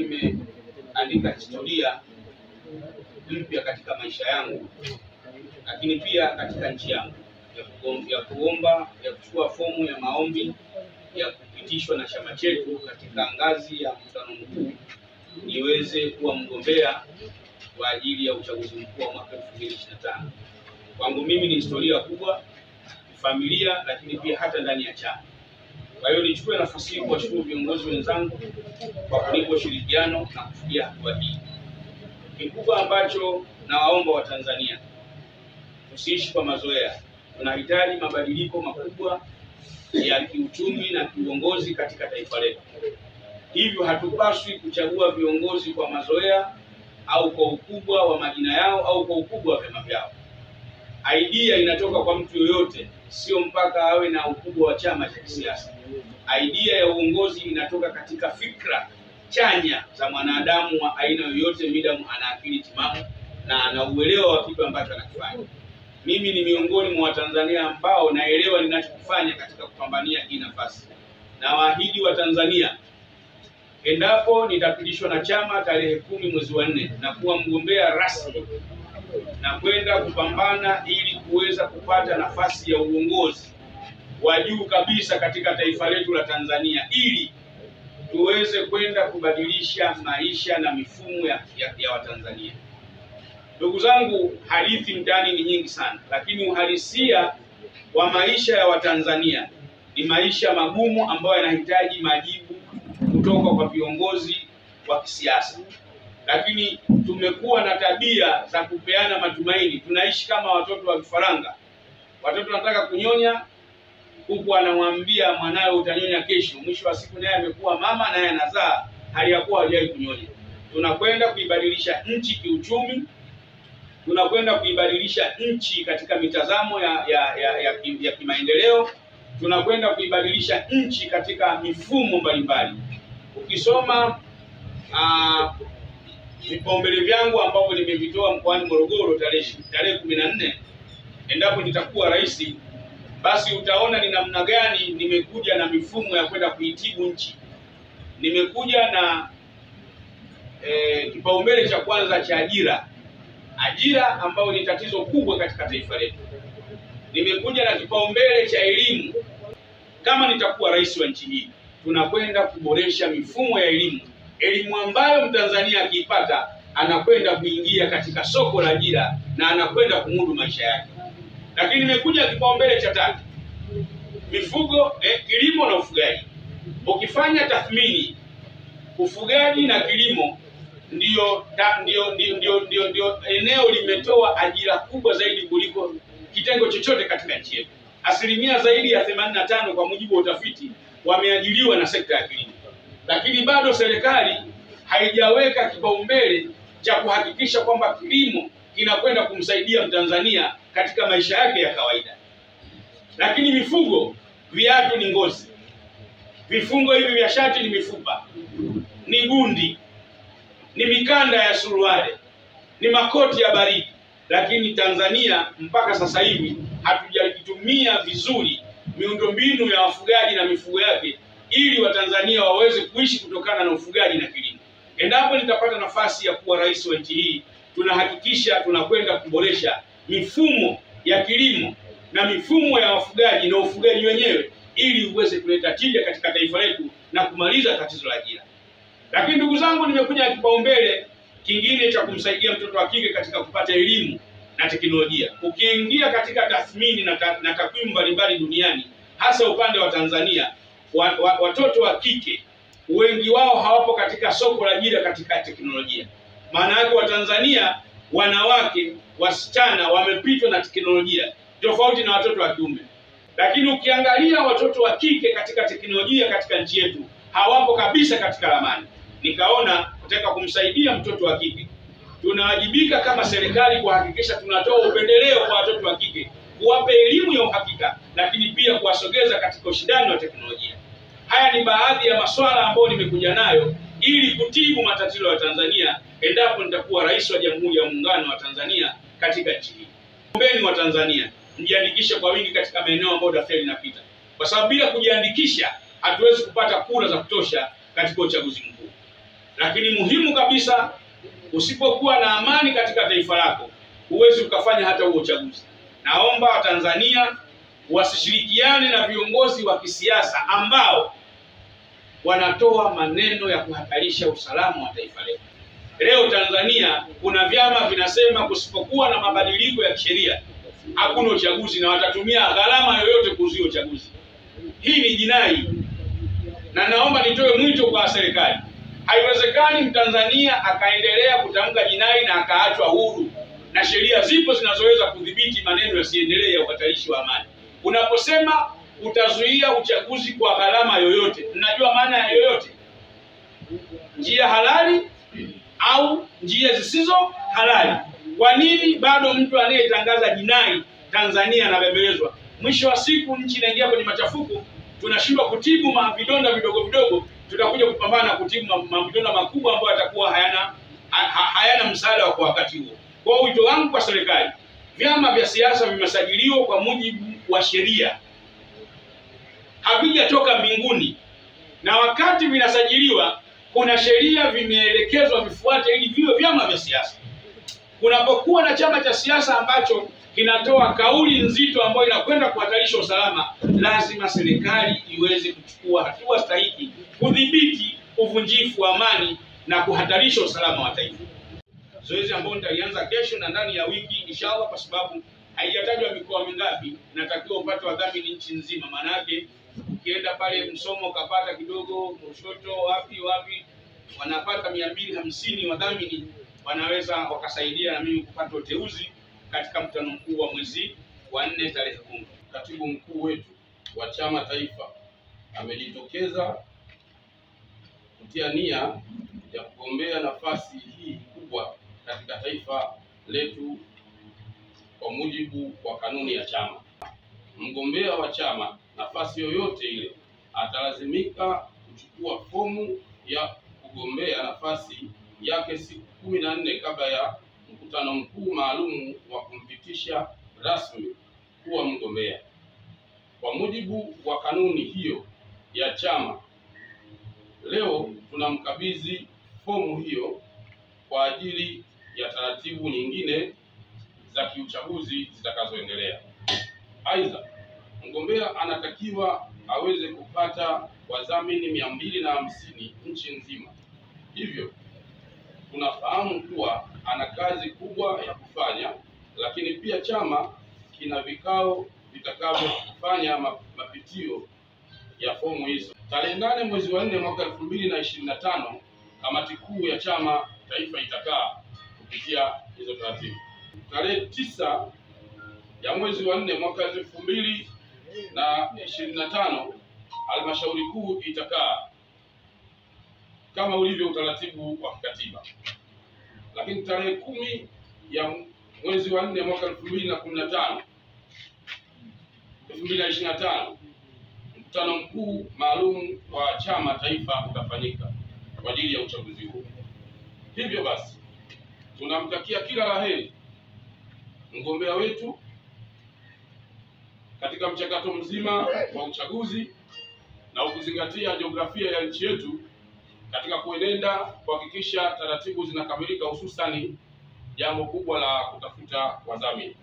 nimeandika historia mpya katika maisha yangu, lakini pia katika nchi yangu ya kuchukua fomu ya maombi ya kupitishwa na chama chetu katika ngazi ya mkutano mkuu niweze kuwa mgombea kwa ajili ya uchaguzi mkuu wa mwaka 2025. Kwangu mimi ni historia kubwa, familia, lakini pia hata ndani ya chama. Kwa hiyo nichukue nafasi hii kuwashukuru viongozi wenzangu kwa kunipa ushirikiano na kufikia hatua hii. Kikubwa ambacho nawaomba Watanzania, tusiishi kwa mazoea. Tunahitaji mabadiliko makubwa ya kiuchumi na kiuongozi katika taifa letu. Hivyo hatupaswi kuchagua viongozi kwa mazoea au kwa ukubwa wa majina yao au kwa ukubwa wa vyama vyao. Idea inatoka kwa mtu yoyote, sio mpaka awe na ukubwa wa chama cha kisiasa. Idea ya uongozi inatoka katika fikra chanya za mwanadamu wa aina yoyote, midamu ana akili timamu na ana uelewa wa kitu ambacho anakifanya. Mimi ni miongoni mwa Watanzania ambao naelewa ninachokifanya katika kupambania hii nafasi. Na waahidi wa Tanzania, endapo nitapitishwa na chama tarehe 10 mwezi wa 4 na kuwa mgombea rasmi na kwenda kupambana ili kuweza kupata nafasi ya uongozi wa juu kabisa katika taifa letu la Tanzania, ili tuweze kwenda kubadilisha maisha na mifumo ya Watanzania. Ndugu zangu, hadithi mtaani ni nyingi sana, lakini uhalisia wa maisha ya Watanzania ni maisha magumu ambayo yanahitaji majibu kutoka kwa viongozi wa kisiasa. Lakini tumekuwa na tabia za kupeana matumaini. Tunaishi kama watoto wa vifaranga. Watoto wanataka kunyonya, huku anamwambia mwanawe utanyonya kesho. Mwisho wa siku naye amekuwa mama, naye anazaa hali ya kuwa hajai kunyonya. Tunakwenda kuibadilisha nchi kiuchumi. Tunakwenda kuibadilisha nchi katika mitazamo ya kimaendeleo. Tunakwenda kuibadilisha nchi katika mifumo mbalimbali. Ukisoma vipaumbele vyangu ambavyo nimevitoa mkoani Morogoro tarehe 14, endapo nitakuwa rais, basi utaona ni namna gani nimekuja na mifumo ya kwenda kuitibu nchi. Nimekuja na kipaumbele cha kwanza cha ajira ambayo ni tatizo kubwa katika taifa letu. Nimekuja na kipaumbele cha elimu. Kama nitakuwa rais wa nchi hii, tunakwenda kuboresha mifumo ya elimu ambayo Mtanzania akiipata anakwenda kuingia katika soko la ajira na anakwenda kumudu maisha yake. Lakini nimekuja kipaumbele cha tatu, mifugo, kilimo na ufugaji. Ukifanya tathmini, ufugaji na kilimo ndio eneo limetoa ajira kubwa zaidi kuliko kitengo chochote katika nchi yetu. Asilimia zaidi ya 85 kwa mujibu wa utafiti wameajiriwa na sekta ya kilimo. Lakini bado serikali haijaweka kipaumbele cha kuhakikisha kwamba kilimo kinakwenda kumsaidia Mtanzania katika maisha yake ya kawaida. Lakini mifugo, viatu ni ngozi. Vifungo hivi vya shati ni mifupa. Ni gundi. Ni mikanda ya suruali. Ni makoti ya baridi. Lakini Tanzania mpaka sasa hivi hatujakitumia vizuri miundombinu ya wafugaji na mifugo yake ili Watanzania waweze kuishi kutokana na ufugaji na kilimo. Endapo nitapata nafasi ya kuwa rais wa nchi hii, tunahakikisha tunakwenda kuboresha mifumo ya kilimo na mifumo ya wafugaji na ufugaji wenyewe ili uweze kuleta tija katika taifa letu na kumaliza tatizo la ajira. Lakini ndugu zangu, nimekuja kipaumbele kingine cha kumsaidia mtoto wa kike katika kupata elimu na teknolojia. Ukiingia katika tathmini na takwimu mbalimbali duniani, hasa upande wa Tanzania, watoto wa kike wengi wao hawapo katika soko la ajira katika teknolojia. Maana yake Watanzania wanawake, wasichana wamepitwa na teknolojia tofauti na watoto wa kiume. Lakini ukiangalia watoto wa kike katika teknolojia katika nchi yetu hawapo kabisa katika ramani. Nikaona kutaka kumsaidia mtoto wa kike, tunawajibika kama serikali kuhakikisha tunatoa upendeleo kwa watoto wa kike, kuwapa elimu ya uhakika, lakini pia kuwasogeza katika ushindani wa teknolojia. Haya ni baadhi ya masuala ambayo nimekuja nayo ili kutibu matatizo ya Tanzania endapo nitakuwa rais wa Jamhuri ya Muungano wa Tanzania katika nchi hii. Ombeni wa Tanzania, mjiandikishe kwa wingi katika maeneo ambayo daftari linapita. Kwa sababu bila kujiandikisha hatuwezi kupata kura za kutosha katika uchaguzi mkuu. Lakini muhimu kabisa, usipokuwa na amani katika taifa lako, huwezi ukafanya hata huo uchaguzi. Naomba Watanzania wasishirikiane na viongozi wa kisiasa ambao wanatoa maneno ya kuhatarisha usalama wa taifa letu. Leo Tanzania kuna vyama vinasema kusipokuwa na mabadiliko ya kisheria hakuna uchaguzi, na watatumia gharama yoyote kuzuia uchaguzi. Hii ni jinai, na naomba nitoe mwito kwa serikali. Haiwezekani Mtanzania akaendelea kutamka jinai na akaachwa huru, na sheria zipo zinazoweza kudhibiti maneno yasiendelee ya ukatalishi wa amani. Unaposema utazuia uchaguzi kwa gharama yoyote, mnajua maana ya yoyote? Njia halali au njia zisizo halali. Kwa nini bado mtu anayetangaza jinai Tanzania anabembelezwa? Mwisho wa siku nchi inaingia kwenye machafuko, tunashindwa kutibu vidonda vidogo vidogo, tutakuja kupambana kutibu vidonda makubwa ambayo yatakuwa hayana msaada kwa wakati huo. Kwa wito wangu kwa serikali, vyama vya siasa vimesajiliwa kwa mujibu wa sheria, havijatoka mbinguni, na wakati vinasajiliwa kuna sheria vimeelekezwa vifuate ili viwe vyama vya siasa. Kunapokuwa na chama cha siasa ambacho kinatoa kauli nzito ambayo inakwenda kuhatarisha usalama, lazima serikali iweze kuchukua hatua stahiki kudhibiti uvunjifu wa amani na kuhatarisha usalama wa taifa. Zoezi ambalo nitalianza kesho na ndani ya wiki inshallah, kwa sababu haijatajwa mikoa mingapi, natakiwa upate wadhamini nchi nzima. Maana yake ukienda pale Msomo ukapata kidogo, Lushoto wapi wanapata 250 wadhamini, wanaweza wakasaidia na mimi kupata uteuzi katika mkutano mkuu wa mwezi wa 4 tarehe 10. Katibu mkuu wetu wa chama taifa amejitokeza kutia nia ya kugombea nafasi hii kubwa katika taifa letu kwa mujibu wa kanuni ya chama. Mgombea wa chama nafasi yoyote ile atalazimika kuchukua fomu ya kugombea nafasi yake siku 14 kabla ya mkutano mkuu maalum wa kumpitisha rasmi kuwa mgombea. Kwa mujibu wa kanuni hiyo ya chama, leo tunamkabidhi fomu hiyo kwa ajili ya taratibu nyingine za kiuchaguzi zitakazoendelea. Aidha, mgombea anatakiwa aweze kupata wadhamini 250 nchi nzima. Hivyo tunafahamu kuwa ana kazi kubwa ya kufanya, lakini pia chama kina vikao vitakavyofanya mapitio ya fomu hizo. Tarehe 8 mwezi wa 4 mwaka 2025 kamati kuu ya chama taifa itakaa kupitia hizo taratibu. Tarehe 9 ya mwezi wa 4 mwaka 2025 halmashauri kuu itakaa kama ulivyo utaratibu wa kikatiba. Lakini tarehe 10 ya mwezi wa 4 mwaka 2025 mkutano mkuu maalum wa chama taifa utafanyika kwa ajili ya uchaguzi huu. Hivyo basi tunamtakia kila laheri mgombea wetu katika mchakato mzima wa uchaguzi, na ukizingatia jiografia ya nchi yetu katika kuenenda kuhakikisha taratibu zinakamilika, hususani jambo kubwa la kutafuta wadhamini.